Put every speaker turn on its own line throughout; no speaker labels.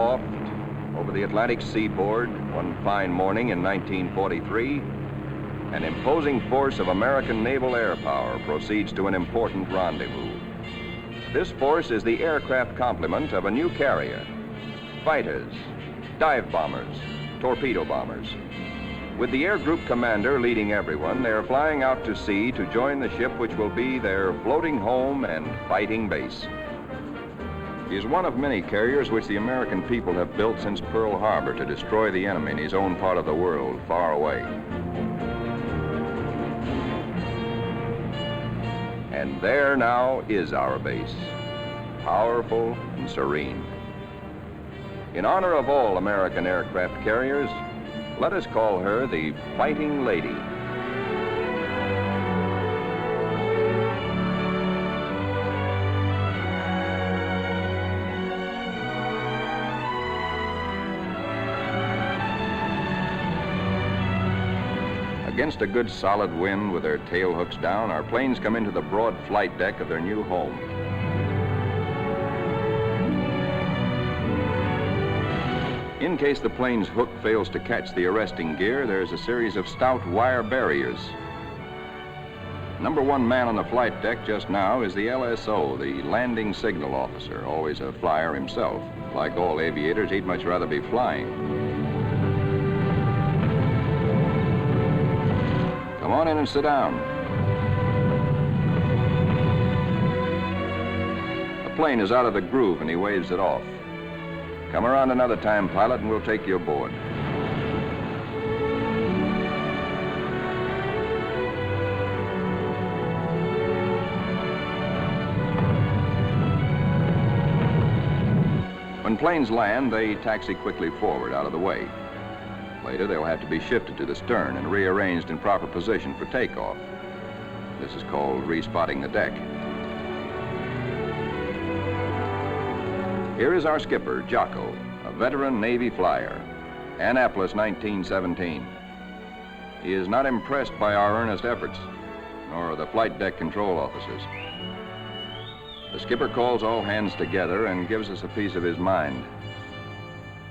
aloft over the Atlantic seaboard one fine morning in 1943, an imposing force of American naval air power proceeds to an important rendezvous. This force is the aircraft complement of a new carrier: fighters, dive bombers, torpedo bombers. With the air group commander leading everyone, they are flying out to sea to join the ship which will be their floating home and fighting base. He is one of many carriers which the American people have built since Pearl Harbor to destroy the enemy in his own part of the world, far away. And there now is our base, powerful and serene. In honor of all American aircraft carriers, let us call her the Fighting Lady. Against a good solid wind with their tail hooks down, our planes come into the broad flight deck of their new home. In case the plane's hook fails to catch the arresting gear, there's a series of stout wire barriers. Number one man on the flight deck just now is the LSO, the landing signal officer, always a flyer himself. Like all aviators, he'd much rather be flying. Come on in and sit down. The plane is out of the groove and he waves it off. Come around another time, pilot, and we'll take you aboard. When planes land, they taxi quickly forward out of the way. Later, they'll have to be shifted to the stern and rearranged in proper position for takeoff. This is called respotting the deck. Here is our skipper, Jocko, a veteran Navy flyer, Annapolis, 1917. He is not impressed by our earnest efforts, nor the flight deck control officers. The skipper calls all hands together and gives us a piece of his mind.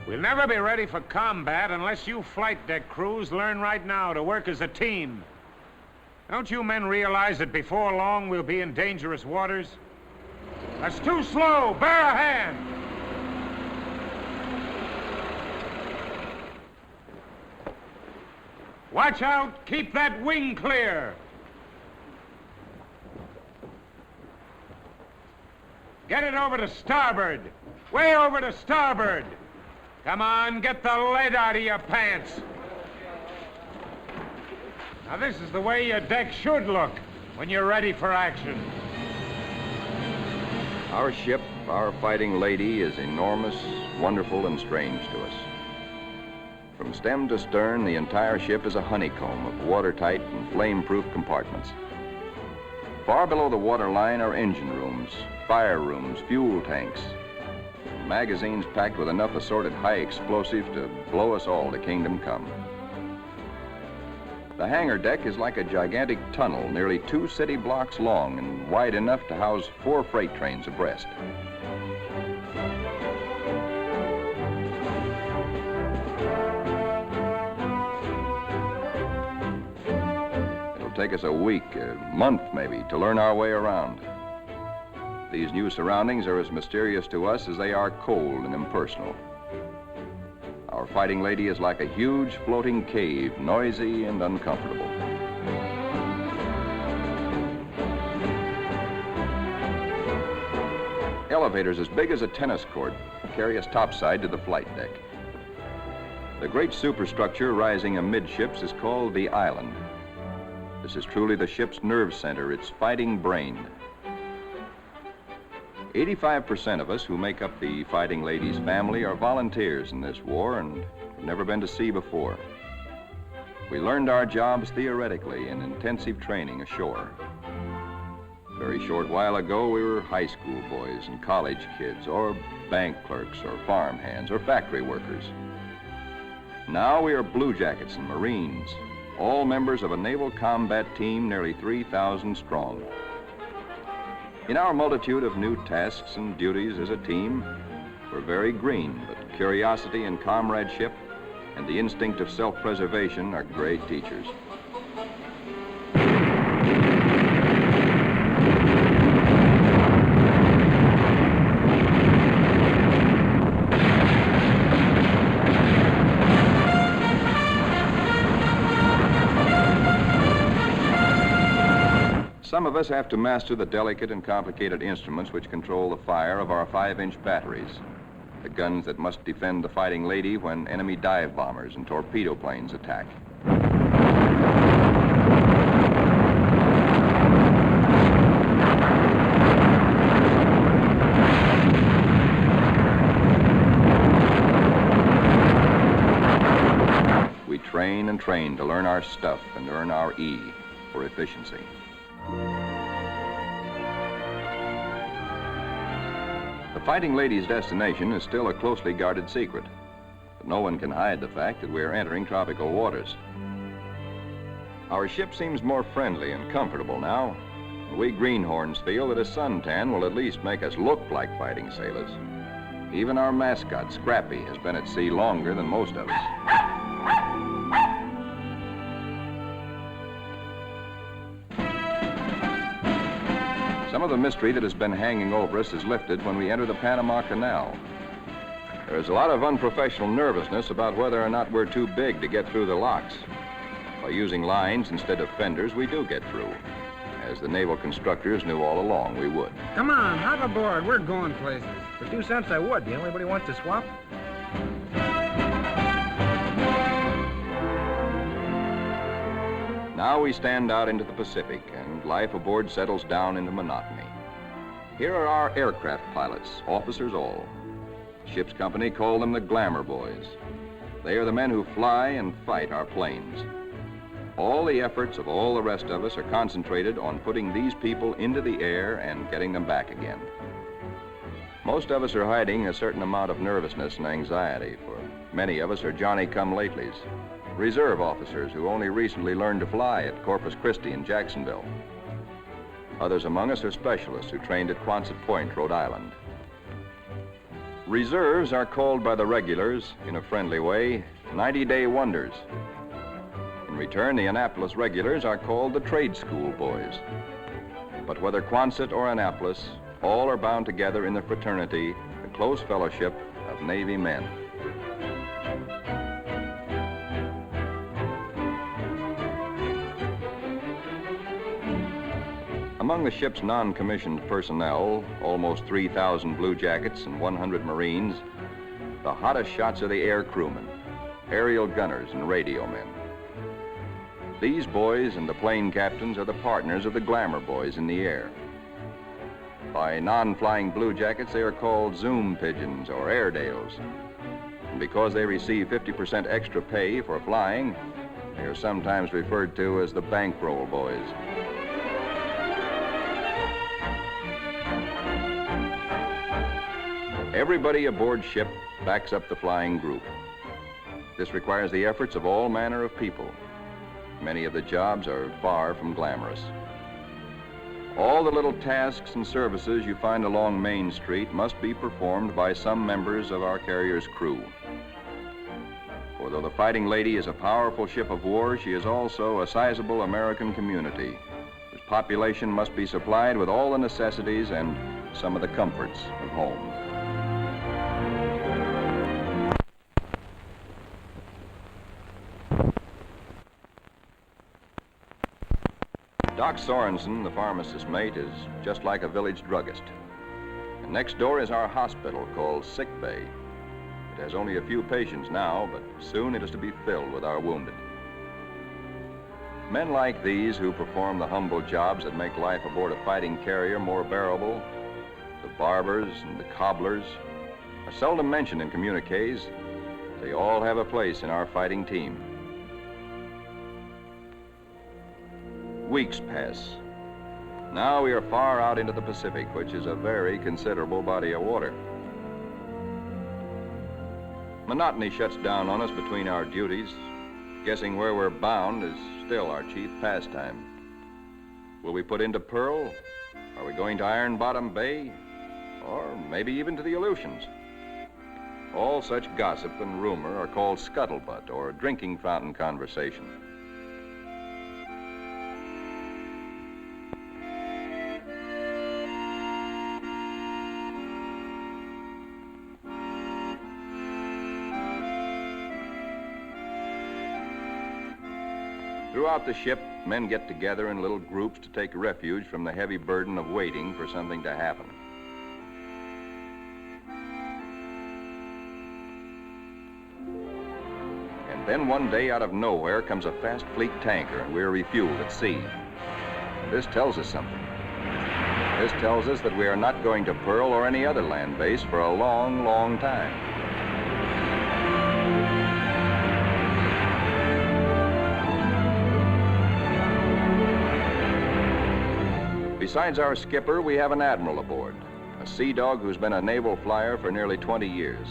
We'll never be ready for combat unless you flight deck crews learn right now to work as a team. Don't you men realize that before long we'll be in dangerous waters? That's too slow. Bear a hand. Watch out. Keep that wing clear. Get it over to starboard. Way over to starboard. Come on, get the lead out of your pants. Now this is the way your deck should look when you're ready for action.
Our ship, our Fighting Lady, is enormous, wonderful, and strange to us. From stem to stern, the entire ship is a honeycomb of watertight and flame-proof compartments. Far below the waterline are engine rooms, fire rooms, fuel tanks, and magazines packed with enough assorted high explosive to blow us all to kingdom come. The hangar deck is like a gigantic tunnel, nearly 2 city blocks long and wide enough to house 4 freight trains abreast. It'll take us a week, a month maybe, to learn our way around. These new surroundings are as mysterious to us as they are cold and impersonal. Our Fighting Lady is like a huge floating cave, noisy and uncomfortable. Elevators as big as a tennis court carry us topside to the flight deck. The great superstructure rising amidships is called the island. This is truly the ship's nerve center, its fighting brain. 85% of us who make up the Fighting Lady's family are volunteers in this war and have never been to sea before. We learned our jobs theoretically in intensive training ashore. A very short while ago, we were high school boys and college kids, or bank clerks, or farm hands, or factory workers. Now we are blue jackets and Marines, all members of a naval combat team nearly 3,000 strong. In our multitude of new tasks and duties as a team, we're very green, but curiosity and comradeship, and the instinct of self-preservation are great teachers. Some of us have to master the delicate and complicated instruments which control the fire of our 5-inch batteries, the guns that must defend the fighting lady when enemy dive bombers and torpedo planes attack. We train and train to learn our stuff and earn our E for efficiency. The Fighting Lady's destination is still a closely guarded secret, but no one can hide the fact that we're entering tropical waters. Our ship seems more friendly and comfortable now, and we greenhorns feel that a suntan will at least make us look like fighting sailors. Even our mascot, Scrappy, has been at sea longer than most of us. Some of the mystery that has been hanging over us is lifted when we enter the Panama Canal. There is a lot of unprofessional nervousness about whether or not we're too big to get through the locks. By using lines instead of fenders, we do get through, as the naval constructors knew all along we would.
Come on, hop aboard. We're going places. For 2 cents, I would. Do you know anybody wants to swap?
Now we stand out into the Pacific, and life aboard settles down into monotony. Here are our aircraft pilots, officers all. Ship's company call them the glamour boys. They are the men who fly and fight our planes. All the efforts of all the rest of us are concentrated on putting these people into the air and getting them back again. Most of us are hiding a certain amount of nervousness and anxiety, for many of us are Johnny-come-latelys, reserve officers who only recently learned to fly at Corpus Christi and Jacksonville. Others among us are specialists who trained at Quonset Point, Rhode Island. Reserves are called by the regulars, in a friendly way, 90-day wonders. In return, the Annapolis regulars are called the trade school boys. But whether Quonset or Annapolis, all are bound together in the fraternity, the close fellowship of Navy men. Among the ship's non-commissioned personnel, almost 3,000 blue jackets and 100 Marines, the hottest shots are the air crewmen, aerial gunners, and radio men. These boys and the plane captains are the partners of the glamour boys in the air. By non-flying blue jackets, they are called Zoom pigeons or Airedales. And because they receive 50% extra pay for flying, they are sometimes referred to as the bankroll boys. Everybody aboard ship backs up the flying group. This requires the efforts of all manner of people. Many of the jobs are far from glamorous. All the little tasks and services you find along Main Street must be performed by some members of our carrier's crew. For though the Fighting Lady is a powerful ship of war, she is also a sizable American community, whose population must be supplied with all the necessities and some of the comforts of home. Doc Sorensen, the pharmacist mate, is just like a village druggist. And next door is our hospital called Sick Bay. It has only a few patients now, but soon it is to be filled with our wounded. Men like these who perform the humble jobs that make life aboard a fighting carrier more bearable, the barbers and the cobblers, are seldom mentioned in communiques. They all have a place in our fighting team. Weeks pass. Now we are far out into the Pacific, which is a very considerable body of water. Monotony shuts down on us between our duties. Guessing where we're bound is still our chief pastime. Will we put into Pearl? Are we going to Iron Bottom Bay? Or maybe even to the Aleutians? All such gossip and rumor are called scuttlebutt or drinking fountain conversation. Throughout the ship, men get together in little groups to take refuge from the heavy burden of waiting for something to happen. And then one day, out of nowhere, comes a fast fleet tanker, and we're refueled at sea. This tells us something. This tells us that we are not going to Pearl or any other land base for a long, long time. Besides our skipper, we have an admiral aboard, a sea dog who's been a naval flyer for nearly 20 years.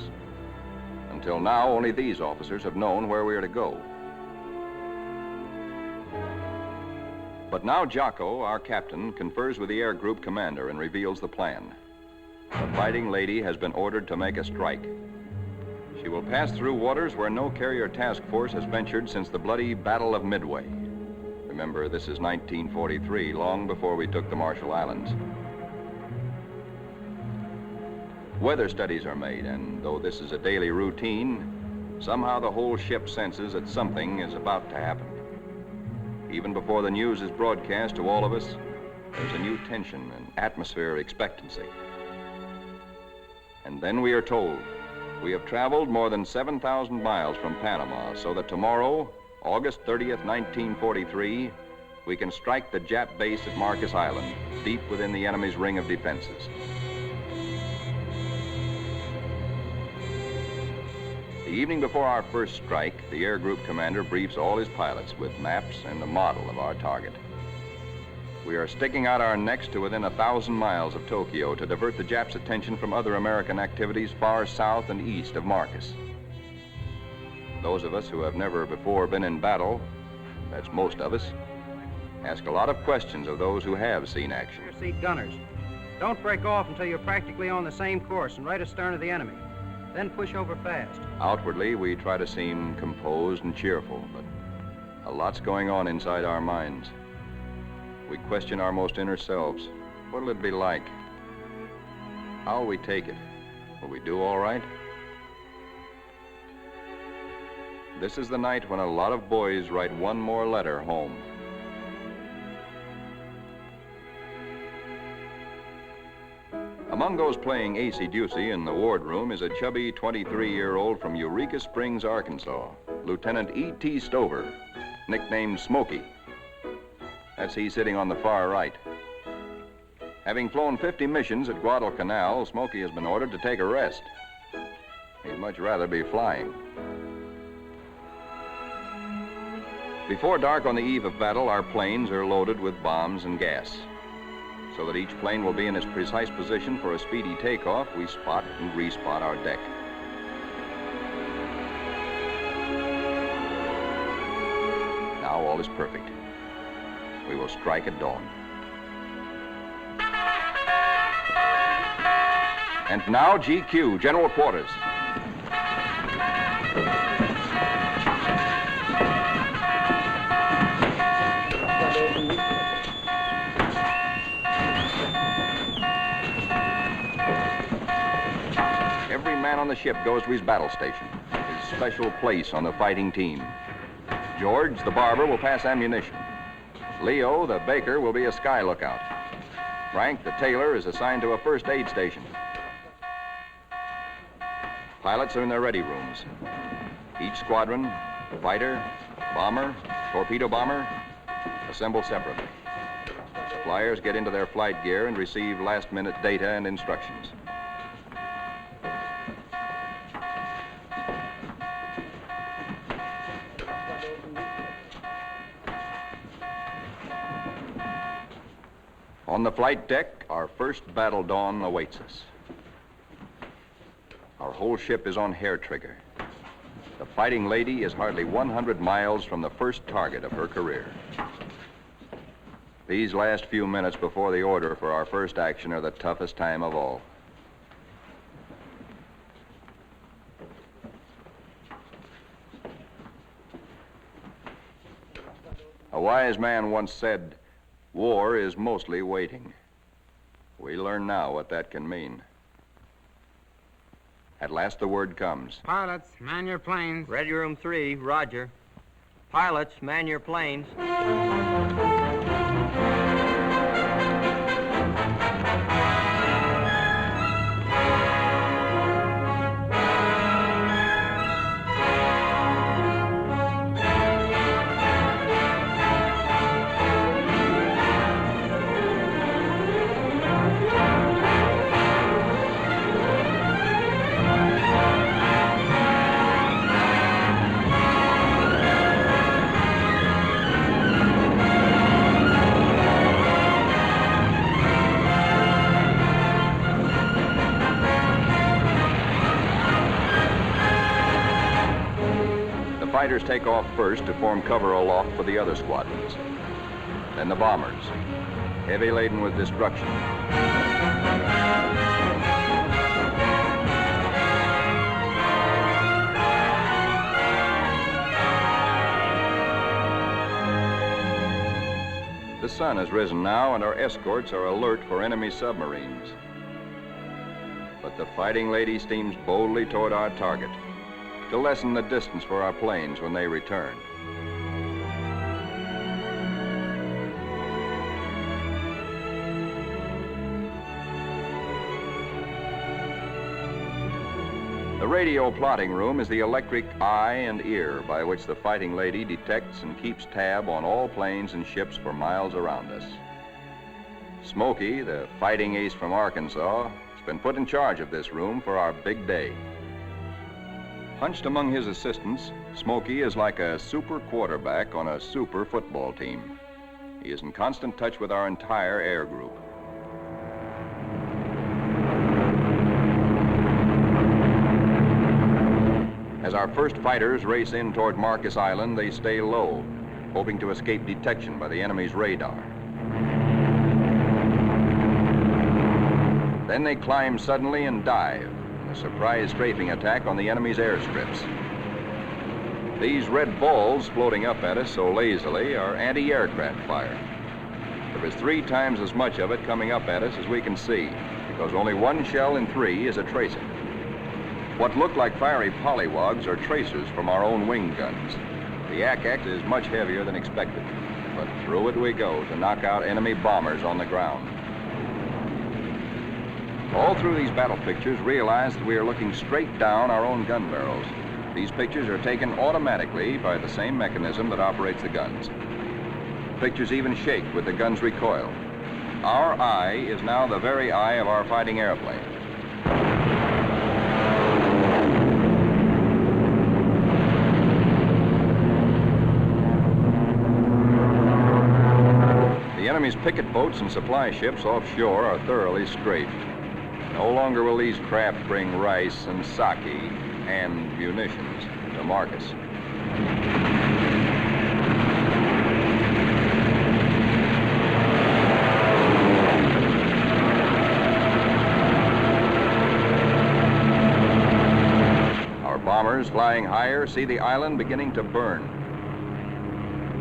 Until now, only these officers have known where we are to go. But now Jocko, our captain, confers with the air group commander and reveals the plan. The Fighting Lady has been ordered to make a strike. She will pass through waters where no carrier task force has ventured since the bloody Battle of Midway. Remember, this is 1943, long before we took the Marshall Islands. Weather studies are made, and though this is a daily routine, somehow the whole ship senses that something is about to happen. Even before the news is broadcast to all of us, there's a new tension and atmosphere of expectancy. And then we are told we have traveled more than 7,000 miles from Panama, so that tomorrow, August 30th, 1943, we can strike the Jap base at Marcus Island, deep within the enemy's ring of defenses. The evening before our first strike, the air group commander briefs all his pilots with maps and a model of our target. We are sticking out our necks to within 1,000 miles of Tokyo to divert the Japs' attention from other American activities far south and east of Marcus. Those of us who have never before been in battle, that's most of us, ask a lot of questions of those who have seen action.
Rear seat gunners, don't break off until you're practically on the same course and right astern of the enemy. Then push over fast.
Outwardly, we try to seem composed and cheerful, but a lot's going on inside our minds. We question our most inner selves. What'll it be like? How'll we take it? Will we do all right? This is the night when a lot of boys write one more letter home. Among those playing acey-deucey in the wardroom is a chubby 23-year-old from Eureka Springs, Arkansas, Lieutenant E.T. Stover, nicknamed Smokey. That's he sitting on the far right. Having flown 50 missions at Guadalcanal, Smokey has been ordered to take a rest. He'd much rather be flying. Before dark on the eve of battle, our planes are loaded with bombs and gas. So that each plane will be in its precise position for a speedy takeoff, we spot and respot our deck. Now all is perfect. We will strike at dawn. And now GQ, General Quarters. Every man on the ship goes to his battle station, his special place on the fighting team. George, the barber, will pass ammunition. Leo, the baker, will be a sky lookout. Frank, the tailor, is assigned to a first aid station. Pilots are in their ready rooms. Each squadron, fighter, bomber, torpedo bomber, assemble separately. Flyers get into their flight gear and receive last-minute data and instructions. On the flight deck, our first battle dawn awaits us. Our whole ship is on hair trigger. The Fighting Lady is hardly 100 miles from the first target of her career. These last few minutes before the order for our first action are the toughest time of all. A wise man once said, war is mostly waiting. We learn now what that can mean. At last the word comes.
Pilots, man your planes.
Ready Room 3, roger. Pilots, man your planes.
The fighters take off first to form cover aloft for the other squadrons. Then the bombers, heavy laden with destruction. The sun has risen now, and our escorts are alert for enemy submarines. But the Fighting Lady steams boldly toward our target to lessen the distance for our planes when they return. The radio plotting room is the electric eye and ear by which the Fighting Lady detects and keeps tab on all planes and ships for miles around us. Smokey, the fighting ace from Arkansas, has been put in charge of this room for our big day. Hunched among his assistants, Smokey is like a super quarterback on a super football team. He is in constant touch with our entire air group. As our first fighters race in toward Marcus Island, they stay low, hoping to escape detection by the enemy's radar. Then they climb suddenly and dive, a surprise strafing attack on the enemy's airstrips. These red balls floating up at us so lazily are anti-aircraft fire. There is 3 times as much of it coming up at us as we can see, because only 1 shell in 3 is a tracer. What look like fiery polywogs are tracers from our own wing guns. The ack-ack is much heavier than expected, but through it we go to knock out enemy bombers on the ground. All through these battle pictures, realize that we are looking straight down our own gun barrels. These pictures are taken automatically by the same mechanism that operates the guns. Pictures even shake with the gun's recoil. Our eye is now the very eye of our fighting airplane. The enemy's picket boats and supply ships offshore are thoroughly strafed. No longer will these craft bring rice and sake and munitions to Marcus. Our bombers flying higher see the island beginning to burn.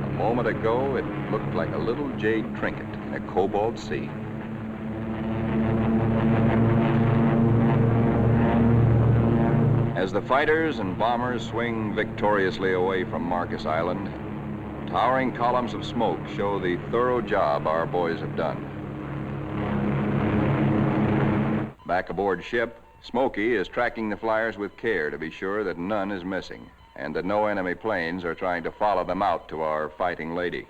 A moment ago, it looked like a little jade trinket in a cobalt sea. As the fighters and bombers swing victoriously away from Marcus Island, towering columns of smoke show the thorough job our boys have done. Back aboard ship, Smokey is tracking the flyers with care to be sure that none is missing and that no enemy planes are trying to follow them out to our Fighting Lady.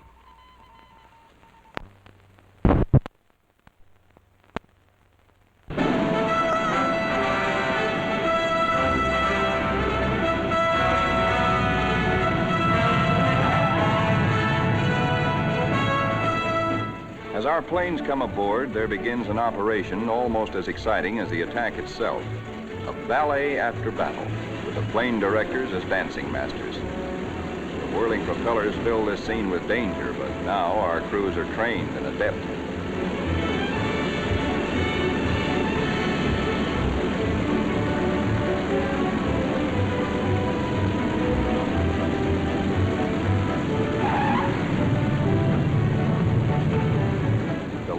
As our planes come aboard, there begins an operation almost as exciting as the attack itself. A ballet after battle, with the plane directors as dancing masters. The whirling propellers fill this scene with danger, but now our crews are trained and adept.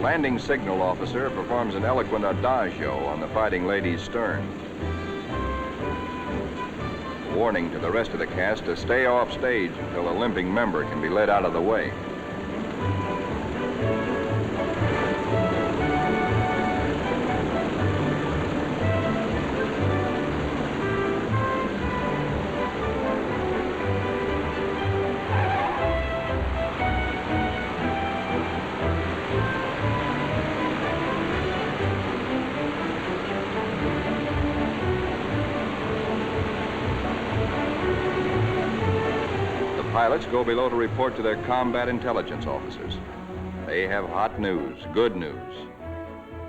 landing signal officer performs an eloquent adagio on the Fighting Lady's stern. A warning to the rest of the cast to stay off stage until a limping member can be led out of the way. Pilots go below to report to their combat intelligence officers. They have hot news, good news.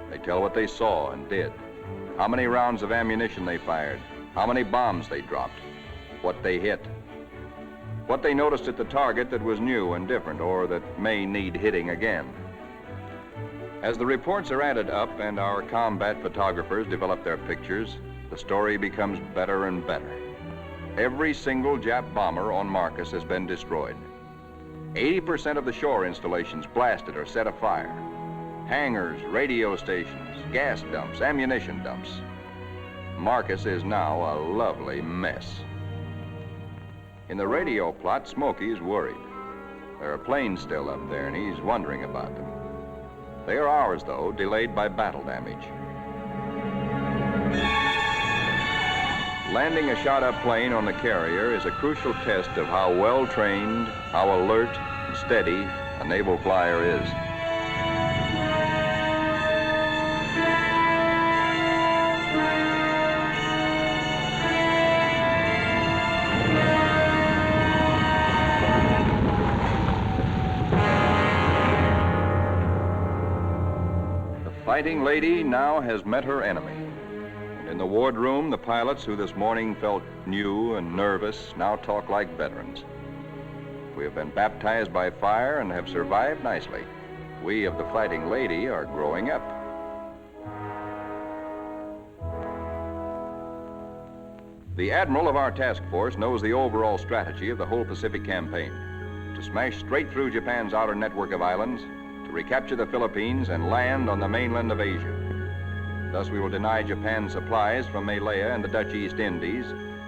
They tell what they saw and did, how many rounds of ammunition they fired, how many bombs they dropped, what they hit, what they noticed at the target that was new and different or that may need hitting again. As the reports are added up and our combat photographers develop their pictures, the story becomes better and better. Every single Jap bomber on Marcus has been destroyed. 80% of the shore installations blasted or set afire. Hangars, radio stations, gas dumps, ammunition dumps. Marcus is now a lovely mess. In the radio plot, Smokey is worried. There are planes still up there and he's wondering about them. They are ours, though, delayed by battle damage. Landing a shot-up plane on the carrier is a crucial test of how well-trained, how alert and steady a naval flyer is. The Fighting Lady now has met her enemy. In the wardroom, the pilots who this morning felt new and nervous now talk like veterans. We have been baptized by fire and have survived nicely. We of the Fighting Lady are growing up. The admiral of our task force knows the overall strategy of the whole Pacific campaign: to smash straight through Japan's outer network of islands, to recapture the Philippines and land on the mainland of Asia. Thus, we will deny Japan supplies from Malaya and the Dutch East Indies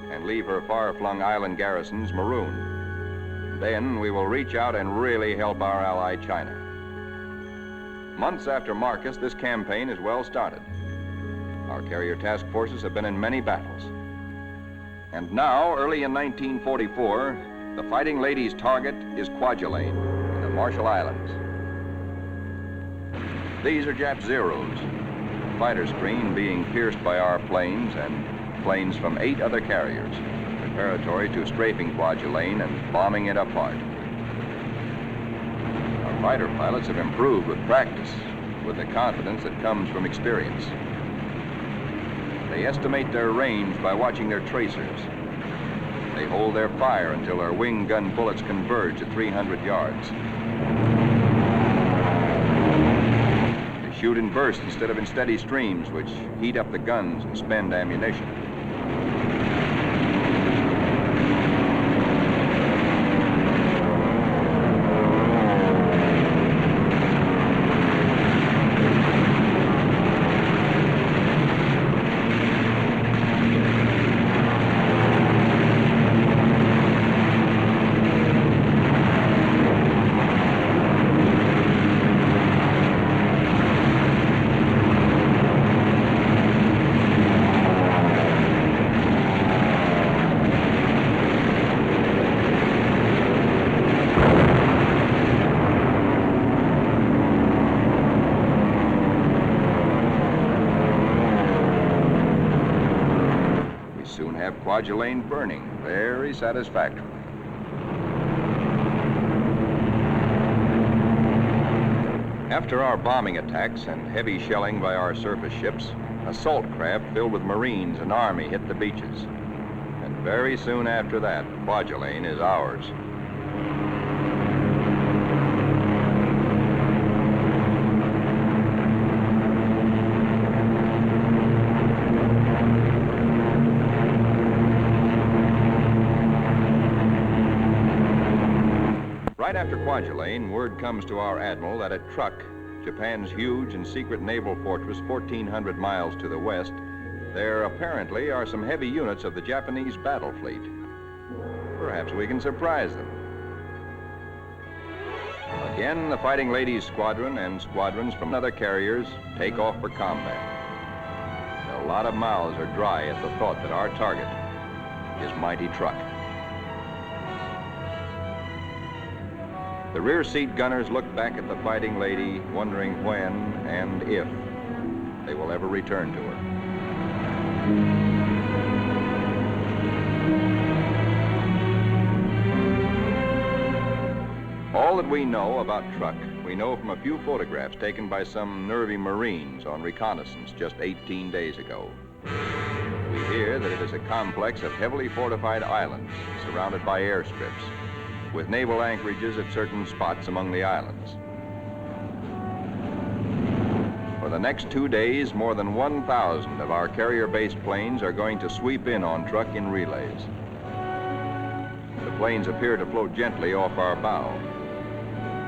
and leave her far-flung island garrisons marooned. Then we will reach out and really help our ally China. Months after Marcus, this campaign is well started. Our carrier task forces have been in many battles. And now, early in 1944, the Fighting Lady's target is Kwajalein in the Marshall Islands. These are Jap Zeros. Fighter screen being pierced by our planes and planes from 8 other carriers, preparatory to strafing Kwajalein and bombing it apart. Our fighter pilots have improved with practice, with the confidence that comes from experience. They estimate their range by watching their tracers. They hold their fire until their wing gun bullets converge at 300 yards. Shoot in bursts instead of in steady streams, which heat up the guns and spend ammunition. Kwajalein burning, very satisfactory. After our bombing attacks and heavy shelling by our surface ships, assault craft filled with Marines and Army hit the beaches. And very soon after that, Kwajalein is ours. Right after Kwajalein, word comes to our admiral that a truck Japan's huge and secret naval fortress 1,400 miles to the west, there apparently are some heavy units of the Japanese battle fleet. Perhaps we can surprise them. Again, the Fighting Ladies Squadron and squadrons from other carriers take off for combat. A lot of mouths are dry at the thought that our target is mighty truck. The rear seat gunners look back at the Fighting Lady, wondering when and if they will ever return to her. All that we know about truck, we know from a few photographs taken by some nervy Marines on reconnaissance just 18 days ago. We hear that it is a complex of heavily fortified islands surrounded by airstrips, with naval anchorages at certain spots among the islands. For the next 2 days, more than 1,000 of our carrier-based planes are going to sweep in on truck in relays. The planes appear to float gently off our bow.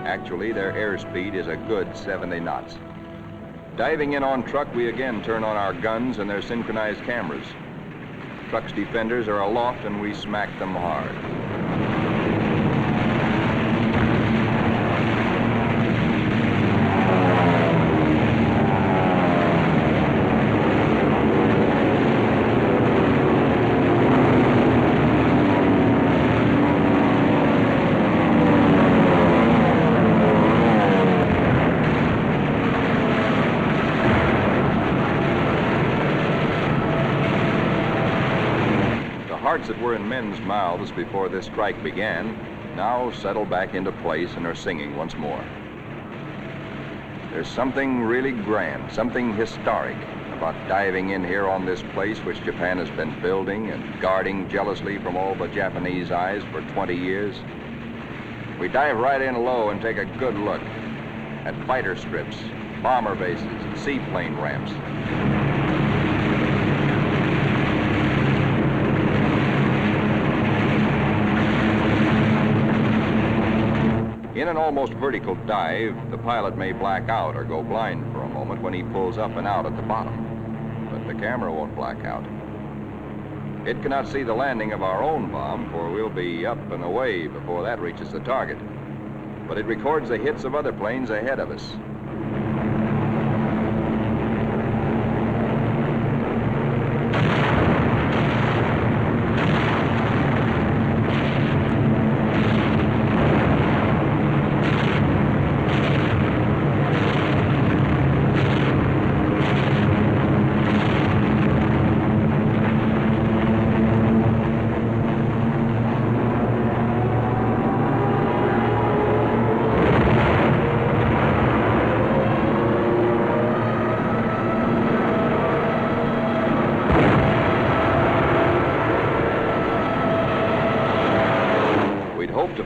Actually, their airspeed is a good 70 knots. Diving in on truck, we again turn on our guns and their synchronized cameras. Truck's defenders are aloft and we smack them hard. Hearts that were in men's mouths before this strike began now settle back into place and are singing once more. There's something really grand, something historic about diving in here on this place which Japan has been building and guarding jealously from all but Japanese eyes for 20 years. We dive right in low and take a good look at fighter strips, bomber bases, and seaplane ramps. In an almost vertical dive, the pilot may black out or go blind for a moment when he pulls up and out at the bottom, but the camera won't black out. It cannot see the landing of our own bomb, for we'll be up and away before that reaches the target, but it records the hits of other planes ahead of us.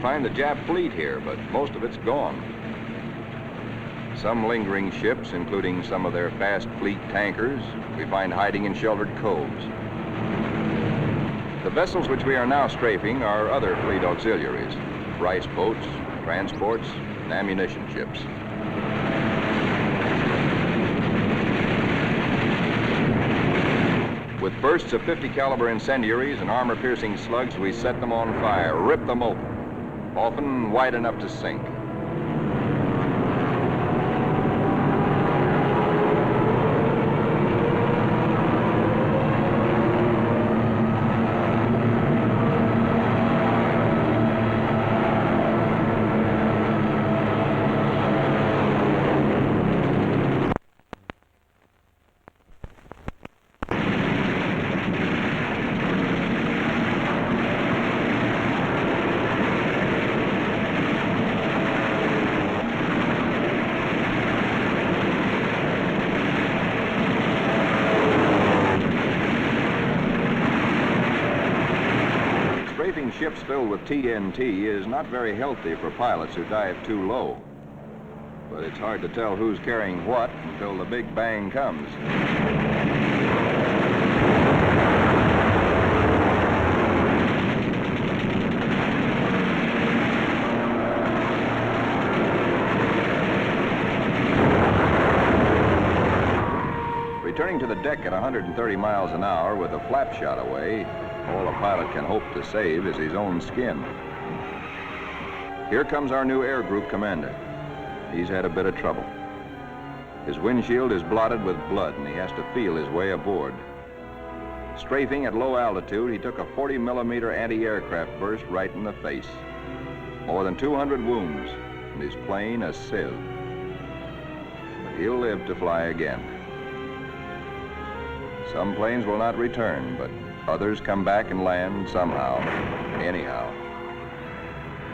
Find the Jap fleet here, but most of it's gone. Some lingering ships, including some of their fast fleet tankers, we find hiding in sheltered coves. The vessels which we are now strafing are other fleet auxiliaries, rice boats, transports, and ammunition ships. With bursts of 50 caliber incendiaries and armor-piercing slugs, we set them on fire, rip them open, often wide enough to sink. Ships filled with TNT is not very healthy for pilots who dive too low. But it's hard to tell who's carrying what until the big bang comes. the deck at 130 miles an hour with a flap shot away, all a pilot can hope to save is his own skin. Here comes our new air group commander. He's had a bit of trouble. His windshield is blotted with blood, and he has to feel his way aboard. Strafing at low altitude, he took a 40-millimeter anti-aircraft burst right in the face. More than 200 wounds, and his plane a sieve. But he'll live to fly again. Some planes will not return, but others come back and land somehow, anyhow.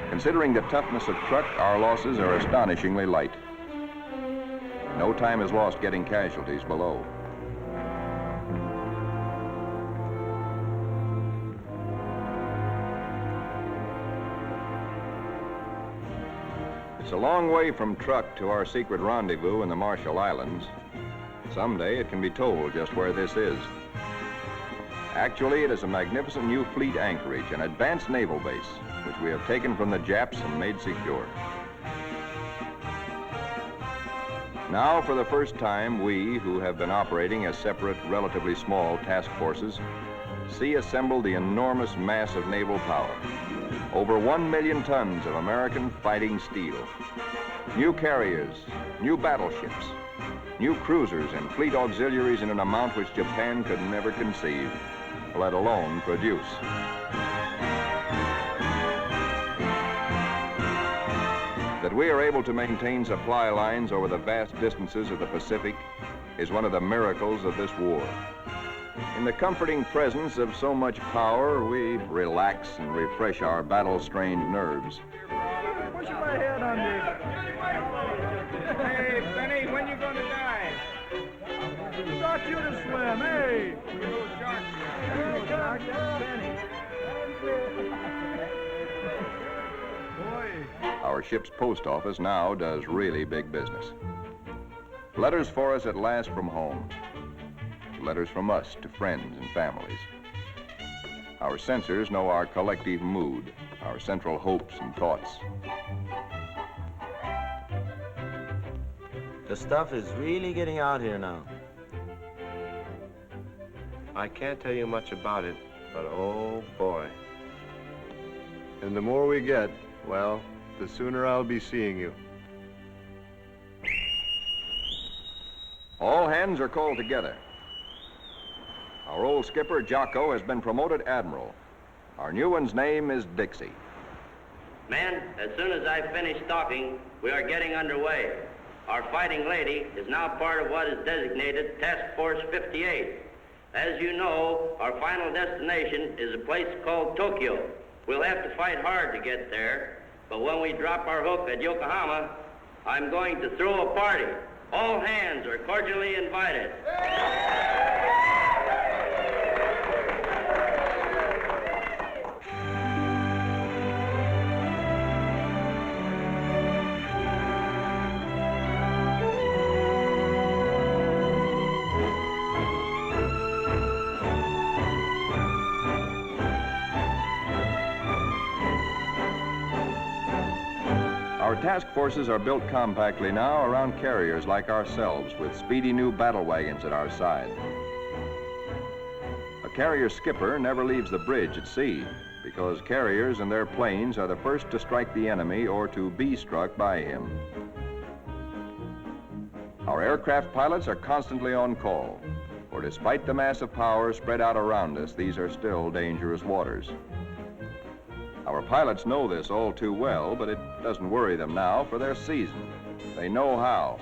Considering the toughness of truck, our losses are astonishingly light. No time is lost getting casualties below. It's a long way from truck to our secret rendezvous in the Marshall Islands. Someday it can be told just where this is. Actually, it is a magnificent new fleet anchorage, an advanced naval base, which we have taken from the Japs and made secure. Now, for the first time, we, who have been operating as separate, relatively small task forces, see assembled the enormous mass of naval power. Over 1 million tons of American fighting steel. New carriers, new battleships, new cruisers and fleet auxiliaries in an amount which Japan could never conceive, let alone produce. That we are able to maintain supply lines over the vast distances of the Pacific is one of the miracles of this war. In the comforting presence of so much power, we relax and refresh our battle-strained nerves.
Pushing my head under. Hey, Benny, when you gonna die? Who taught you to swim? Hey!
Our ship's post office now does really big business. Letters for us at last from home. Letters from us to friends and families. Our censors know our collective mood, our central hopes and thoughts.
The stuff is really getting out here now.
I can't tell you much about it, but oh boy. And the more we get, well, the sooner I'll be seeing you.
All hands are called together. Our old skipper, Jocko, has been promoted admiral. Our new one's name is Dixie.
Men, as soon as I finish talking, we are getting underway. Our fighting lady is now part of what is designated Task Force 58. As you know, our final destination is a place called Tokyo. We'll have to fight hard to get there, but when we drop our hook at Yokohama, I'm going to throw a party. All hands are cordially invited.
Our task forces are built compactly now around carriers like ourselves with speedy new battle wagons at our side. A carrier skipper never leaves the bridge at sea because carriers and their planes are the first to strike the enemy or to be struck by him. Our aircraft pilots are constantly on call, for despite the mass of power spread out around us, these are still dangerous waters. Our pilots know this all too well, but it doesn't worry them now, for they're seasoned. They know how.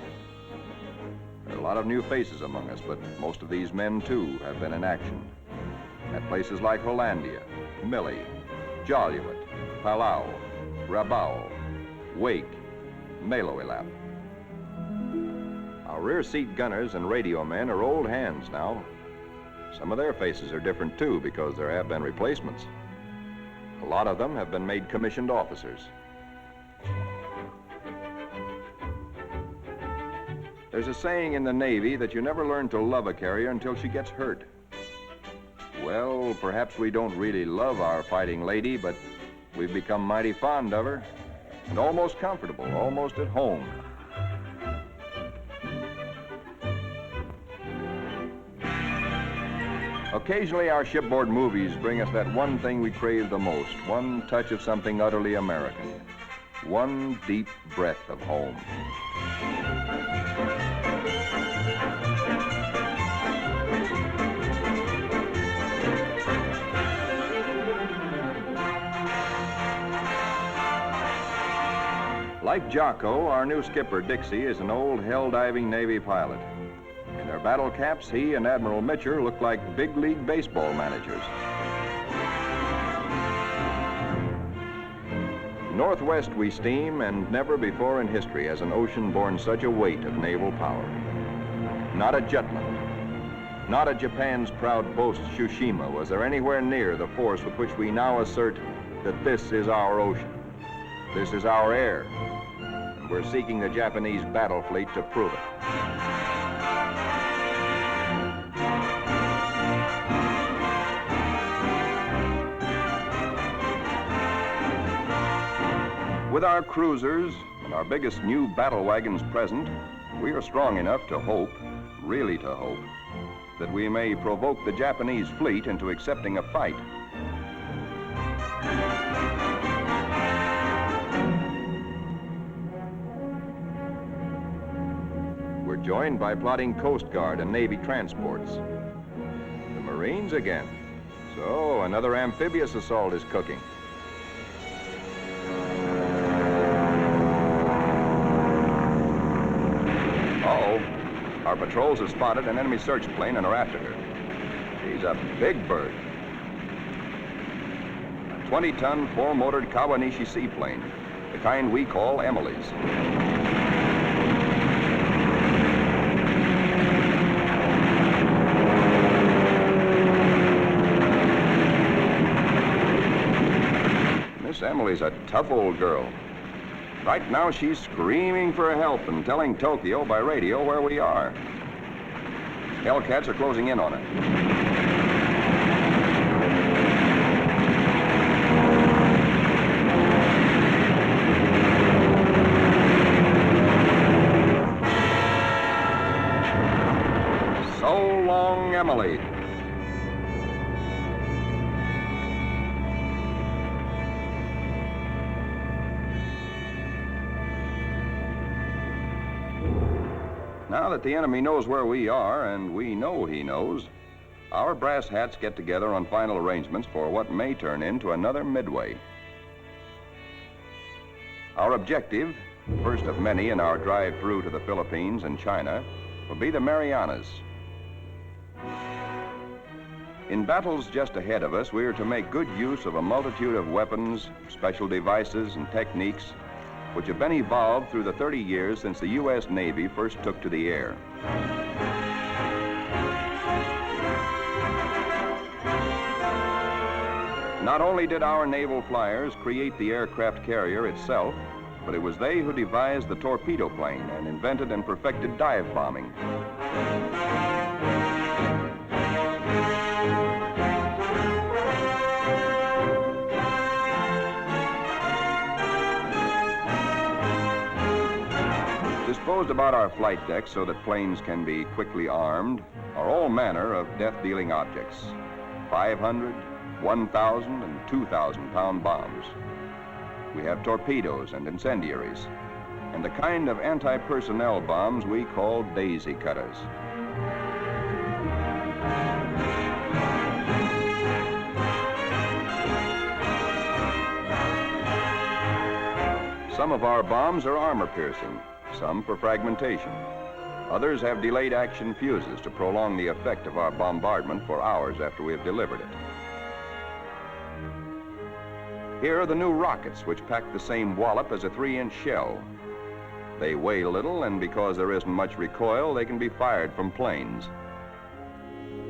There are a lot of new faces among us, but most of these men, too, have been in action. At places like Hollandia, Millie, Joliet, Palau, Rabaul, Wake, Meloilap. Our rear seat gunners and radio men are old hands now. Some of their faces are different, too, because there have been replacements. A lot of them have been made commissioned officers. There's a saying in the Navy that you never learn to love a carrier until she gets hurt. Well, perhaps we don't really love our fighting lady, but we've become mighty fond of her and almost comfortable, almost at home. Occasionally, our shipboard movies bring us that one thing we crave the most, one touch of something utterly American, one deep breath of home. Like Jocko, our new skipper, Dixie, is an old hell-diving Navy pilot. In their battle caps, he and Admiral Mitcher look like big league baseball managers. Northwest we steam, and never before in history has an ocean borne such a weight of naval power. Not a Jutland, not a Japan's proud boast, Tsushima, was there anywhere near the force with which we now assert that this is our ocean. This is our air. And we're seeking the Japanese battle fleet to prove it. With our cruisers and our biggest new battle wagons present, we are strong enough to hope, really to hope, that we may provoke the Japanese fleet into accepting a fight. We're joined by plotting Coast Guard and Navy transports. The Marines again. So another amphibious assault is cooking. Our patrols have spotted an enemy search plane and are after her. She's a big bird. A 20-ton, four-motored Kawanishi seaplane, the kind we call Emily's. Miss Emily's a tough old girl. Right now, she's screaming for help and telling Tokyo by radio where we are. Hellcats are closing in on her. So long, Emily. Now that the enemy knows where we are, and we know he knows, our brass hats get together on final arrangements for what may turn into another Midway. Our objective, first of many in our drive through to the Philippines and China, will be the Marianas. In battles just ahead of us, we are to make good use of a multitude of weapons, special devices, and techniques which have been evolved through the 30 years since the U.S. Navy first took to the air. Not only did our naval flyers create the aircraft carrier itself, but it was they who devised the torpedo plane and invented and perfected dive bombing. Disposed about our flight decks so that planes can be quickly armed are all manner of death-dealing objects. 500, 1,000, and 2,000-pound bombs. We have torpedoes and incendiaries, and the kind of anti-personnel bombs we call daisy cutters. Some of our bombs are armor-piercing, some for fragmentation. Others have delayed action fuses to prolong the effect of our bombardment for hours after we have delivered it. Here are the new rockets, which pack the same wallop as a 3-inch shell. They weigh little, and because there isn't much recoil, they can be fired from planes.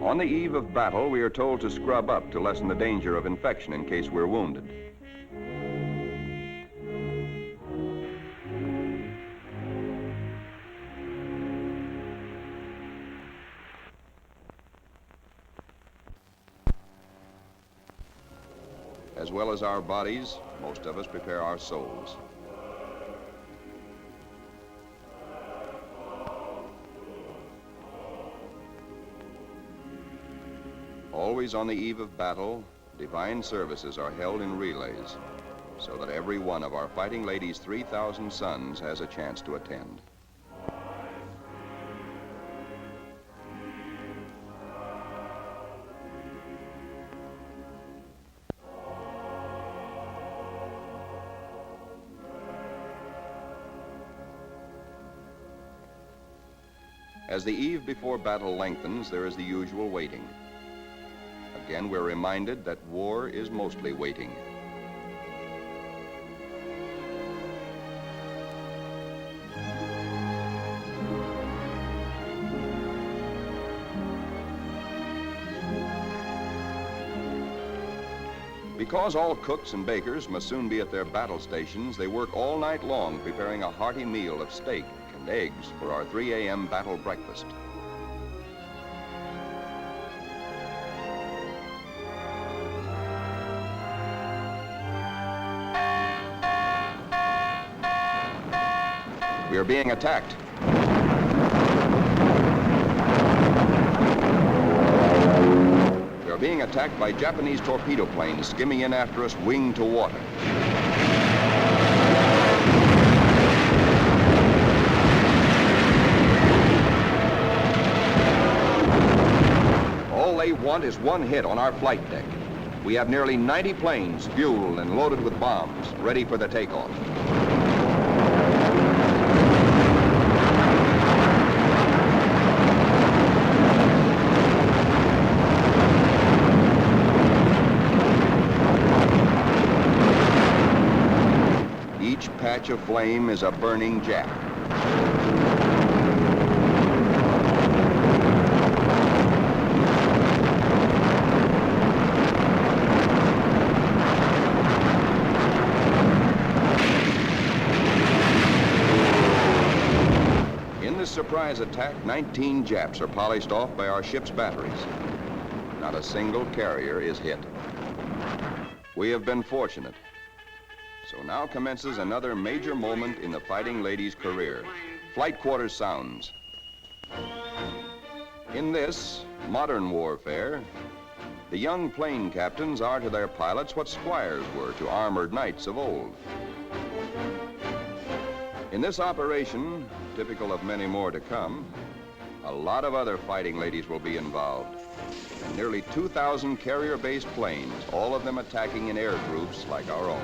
On the eve of battle, we are told to scrub up to lessen the danger of infection in case we're wounded. As well as our bodies, most of us prepare our souls. always on the eve of battle, divine services are held in relays, so that every one of our fighting ladies' 3,000 sons has a chance to attend. As the eve before battle lengthens, there is the usual waiting. Again, we're reminded that war is mostly waiting. Because all cooks and bakers must soon be at their battle stations, they work all night long preparing a hearty meal of steak and eggs for our 3 a.m. battle breakfast. We are being attacked. We are being attacked by Japanese torpedo planes skimming in after us, wing to water. All they want is one hit on our flight deck. We have nearly 90 planes fueled and loaded with bombs, ready for the takeoff. Each patch of flame is a burning Jap. In this surprise attack, 19 Japs are polished off by our ship's batteries. Not a single carrier is hit. We have been fortunate. So now commences another major moment in the fighting lady's career. Flight quarters sounds. In this modern warfare, the young plane captains are to their pilots what squires were to armored knights of old. In this operation, typical of many more to come, a lot of other fighting ladies will be involved. And nearly 2,000 carrier-based planes, all of them attacking in air groups like our own.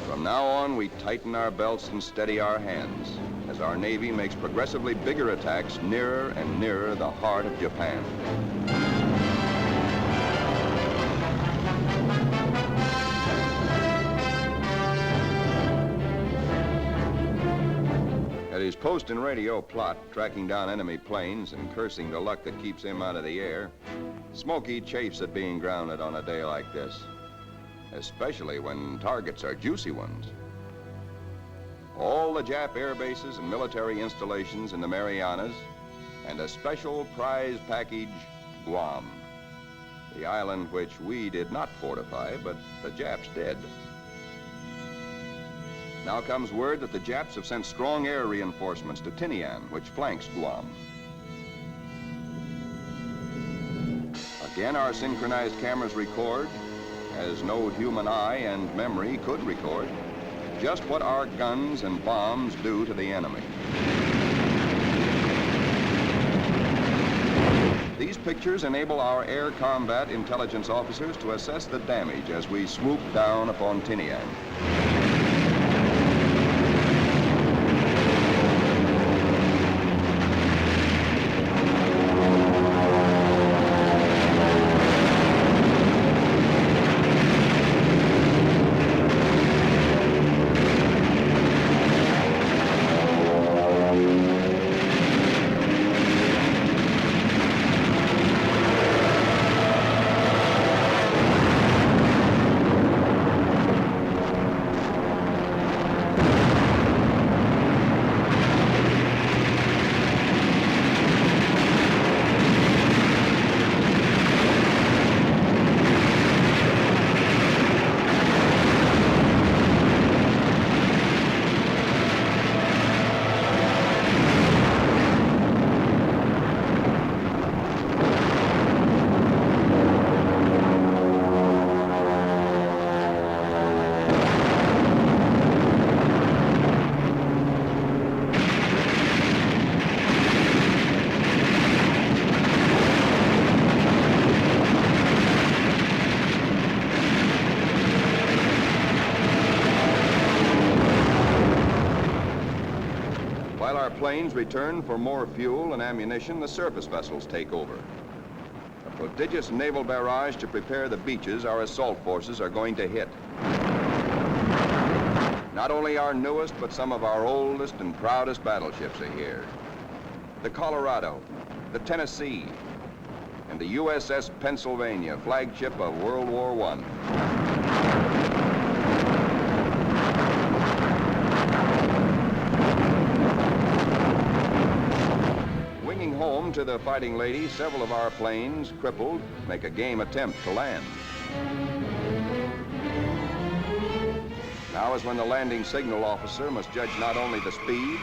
From now on, we tighten our belts and steady our hands as our Navy makes progressively bigger attacks nearer and nearer the heart of Japan. At his post and radio plot, tracking down enemy planes and cursing the luck that keeps him out of the air, Smokey chafes at being grounded on a day like this, especially when targets are juicy ones. All the Jap air bases and military installations in the Marianas, and a special prize package, Guam, the island which we did not fortify, but the Japs did. Now comes word that the Japs have sent strong air reinforcements to Tinian, which flanks Guam. Again, our synchronized cameras record, as no human eye and memory could record, just what our guns and bombs do to the enemy. These pictures enable our air combat intelligence officers to assess the damage as we swoop down upon Tinian. planes return for more fuel and ammunition, the surface vessels take over. A prodigious naval barrage to prepare the beaches our assault forces are going to hit. Not only our newest, but some of our oldest and proudest battleships are here. The Colorado, the Tennessee, and the USS Pennsylvania, flagship of World War I. Winging home to the Fighting Lady, several of our planes, crippled, make a game attempt to land. Now is when the landing signal officer must judge not only the speed,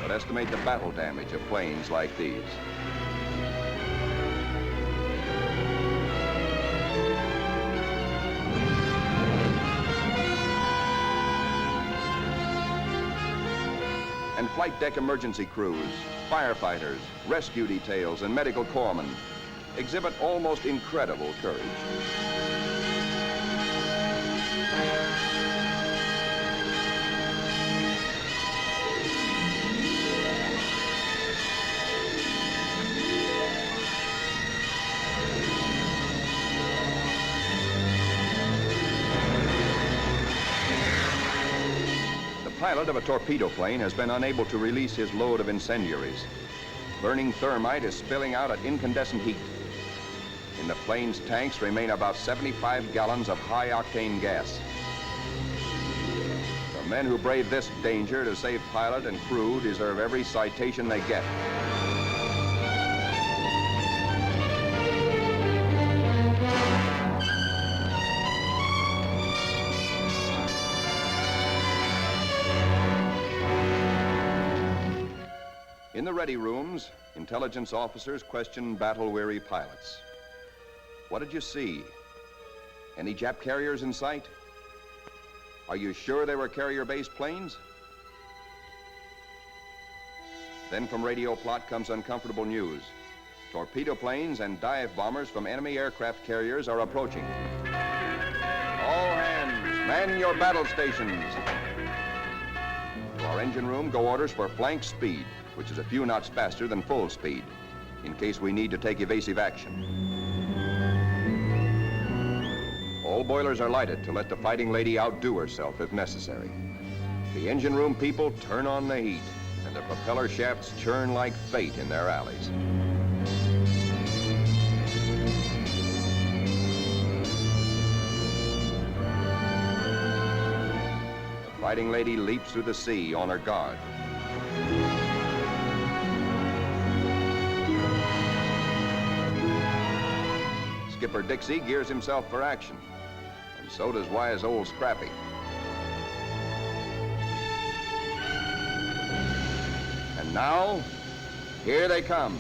but estimate the battle damage of planes like these. And flight deck emergency crews, firefighters, rescue details, and medical corpsmen exhibit almost incredible courage. The pilot of a torpedo plane has been unable to release his load of incendiaries. Burning thermite is spilling out at incandescent heat. In the plane's tanks remain about 75 gallons of high-octane gas. The men who brave this danger to save pilot and crew deserve every citation they get. In the ready rooms, intelligence officers question battle-weary pilots. What did you see? Any Jap carriers in sight? Are you sure they were carrier-based planes? Then from radio plot comes uncomfortable news. Torpedo planes and dive bombers from enemy aircraft carriers are approaching. All hands, man your battle stations. To our engine room go orders for flank speed, which is a few knots faster than full speed, in case we need to take evasive action. All boilers are lighted to let the Fighting Lady outdo herself if necessary. The engine room people turn on the heat, and the propeller shafts churn like fate in their alleys. The Fighting Lady leaps through the sea on her guard. Skipper Dixie gears himself for action, and so does wise old Scrappy. And now, here they come.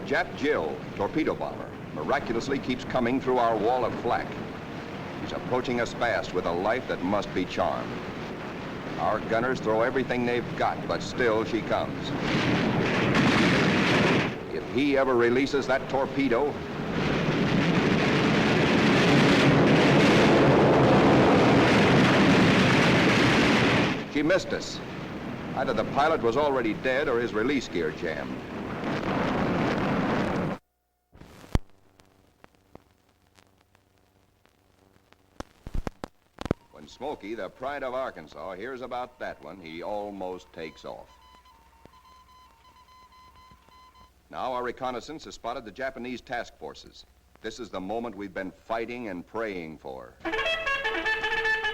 Jap Jill, torpedo bomber, miraculously keeps coming through our wall of flak. She's approaching us fast with a life that must be charmed. Our gunners throw everything they've got, but still she comes. If he ever releases that torpedo, she missed us. Either the pilot was already dead or his release gear jammed. When Smokey, the pride of Arkansas, hears about that one, he almost takes off. Now our reconnaissance has spotted the Japanese task forces. This is the moment we've been fighting and praying for.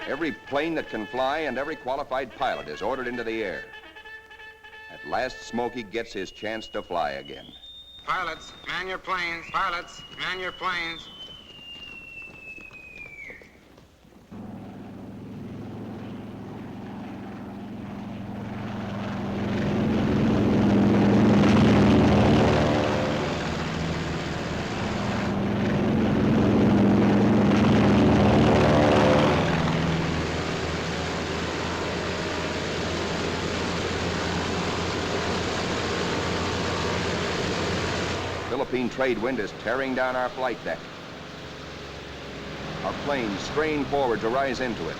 Every plane that can fly and every qualified pilot is ordered into the air. At last, Smokey gets his chance to fly again.
Pilots, man your planes. Pilots, man your planes.
Philippine trade wind is tearing down our flight deck. Our planes strain forward to rise into it.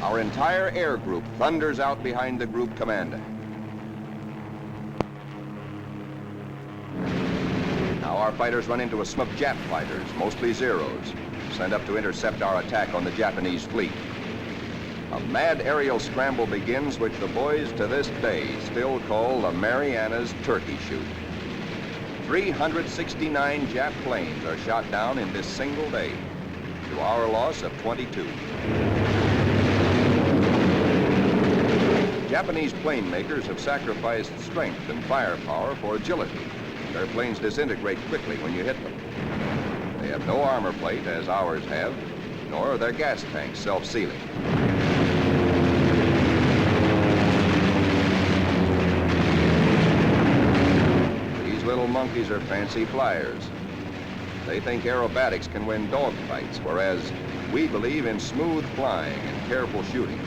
Our entire air group thunders out behind the group commander. Now our fighters run into a smoke Jap fighters, mostly Zeros, sent up to intercept our attack on the Japanese fleet. A mad aerial scramble begins, which the boys to this day still call the Marianas Turkey Shoot. 369 Jap planes are shot down in this single day, to our loss of 22. Japanese plane makers have sacrificed strength and firepower for agility. Their planes disintegrate quickly when you hit them. They have no armor plate, as ours have, nor are their gas tanks self-sealing. Little monkeys are fancy flyers. They think aerobatics can win dogfights, whereas we believe in smooth flying and careful shooting.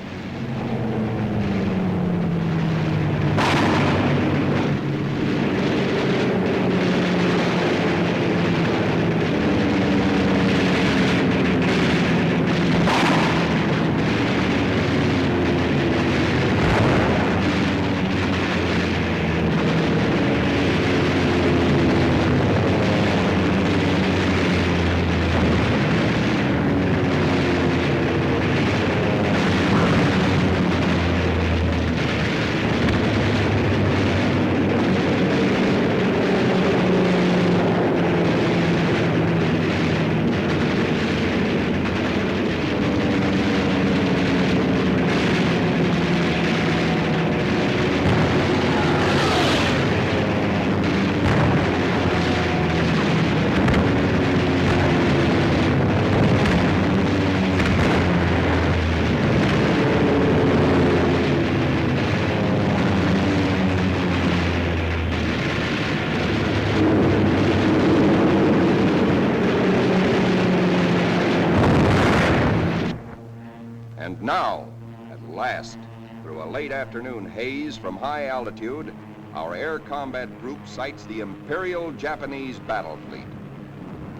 Now, at last, through a late afternoon haze from high altitude, our air combat group sights the Imperial Japanese battle fleet.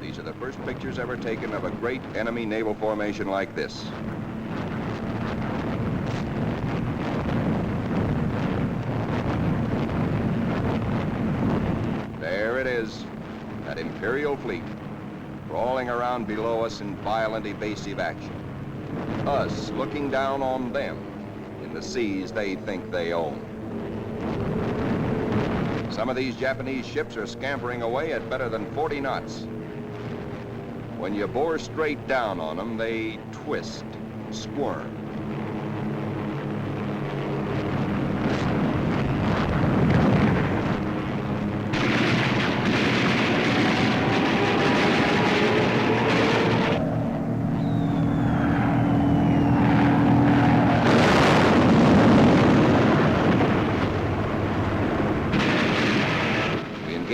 These are the first pictures ever taken of a great enemy naval formation like this. There it is, that Imperial fleet, crawling around below us in violent evasive action. Us looking down on them in the seas they think they own. Some of these Japanese ships are scampering away at better than 40 knots. When you bore straight down on them, they twist, squirm.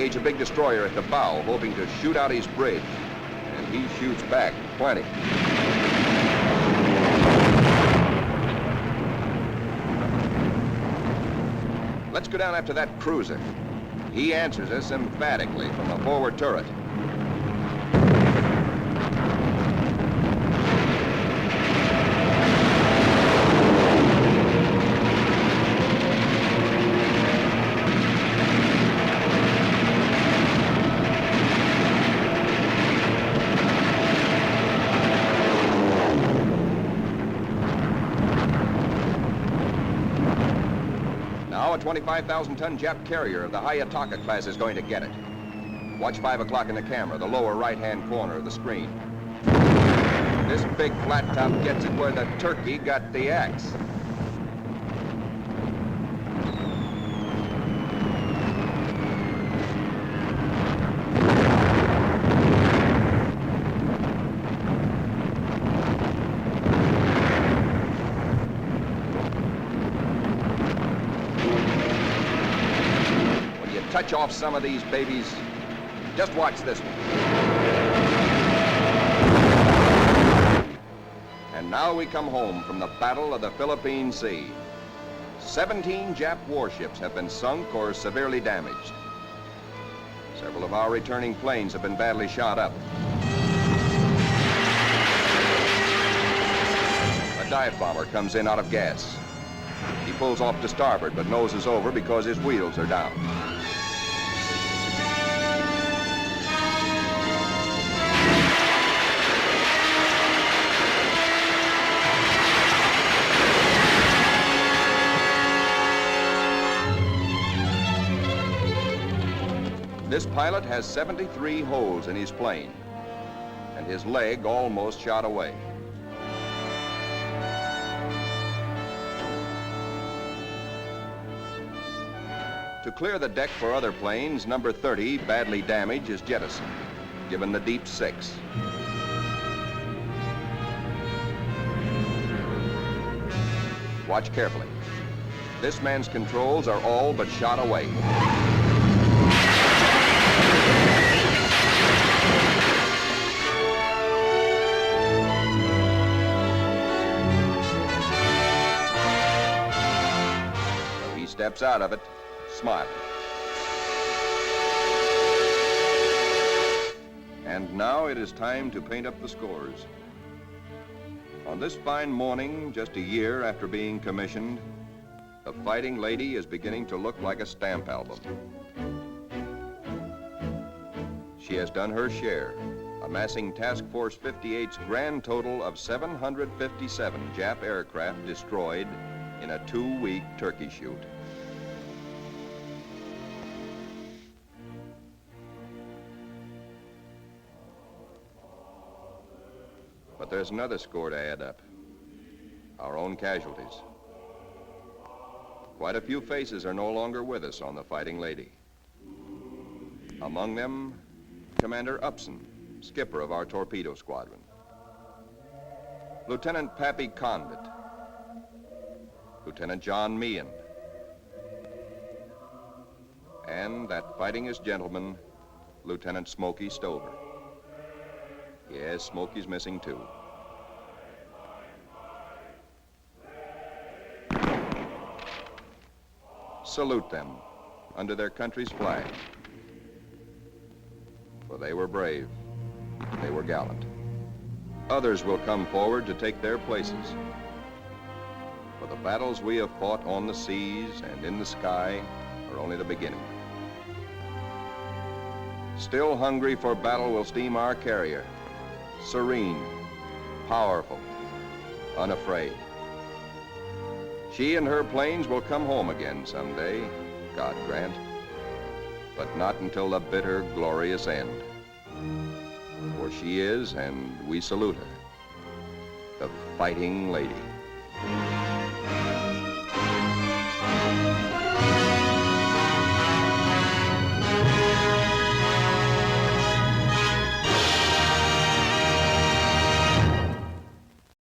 A big destroyer at the bow, hoping to shoot out his bridge, and he shoots back plenty. Let's go down after that cruiser. He answers us emphatically from the forward turret. A 25,000-ton Jap carrier of the Hayataka class is going to get it. Watch 5 o'clock in the camera, the lower right-hand corner of the screen. This big flat top gets it where the turkey got the axe. When you touch off some of these babies, just watch this one. And now we come home from the Battle of the Philippine Sea. 17 Jap warships have been sunk or severely damaged. Several of our returning planes have been badly shot up. A dive bomber comes in out of gas. He pulls off to starboard but noses over because his wheels are down. This pilot has 73 holes in his plane, and his leg almost shot away. To clear the deck for other planes, number 30, badly damaged, is jettisoned, given the deep 6. Watch carefully. This man's controls are all but shot away. Steps out of it, smiling. And now it is time to paint up the scores. On this fine morning, just a year after being commissioned, the Fighting Lady is beginning to look like a stamp album. She has done her share, amassing Task Force 58's grand total of 757 Jap aircraft destroyed in a 2-week turkey shoot. But there's another score to add up. Our own casualties. Quite a few faces are no longer with us on the Fighting Lady. Among them, Commander Upson, skipper of our torpedo squadron. Lieutenant Pappy Condit. Lieutenant John Meehan. And that fightingest gentleman, Lieutenant Smokey Stover. Yes, Smokey's missing too. Salute them under their country's flag. For they were brave, they were gallant. Others will come forward to take their places. For the battles we have fought on the seas and in the sky are only the beginning. Still hungry for battle will steam our carrier. Serene, powerful, unafraid. She and her planes will come home again someday, God grant, but not until the bitter, glorious end. For she is, and we salute her, the Fighting Lady.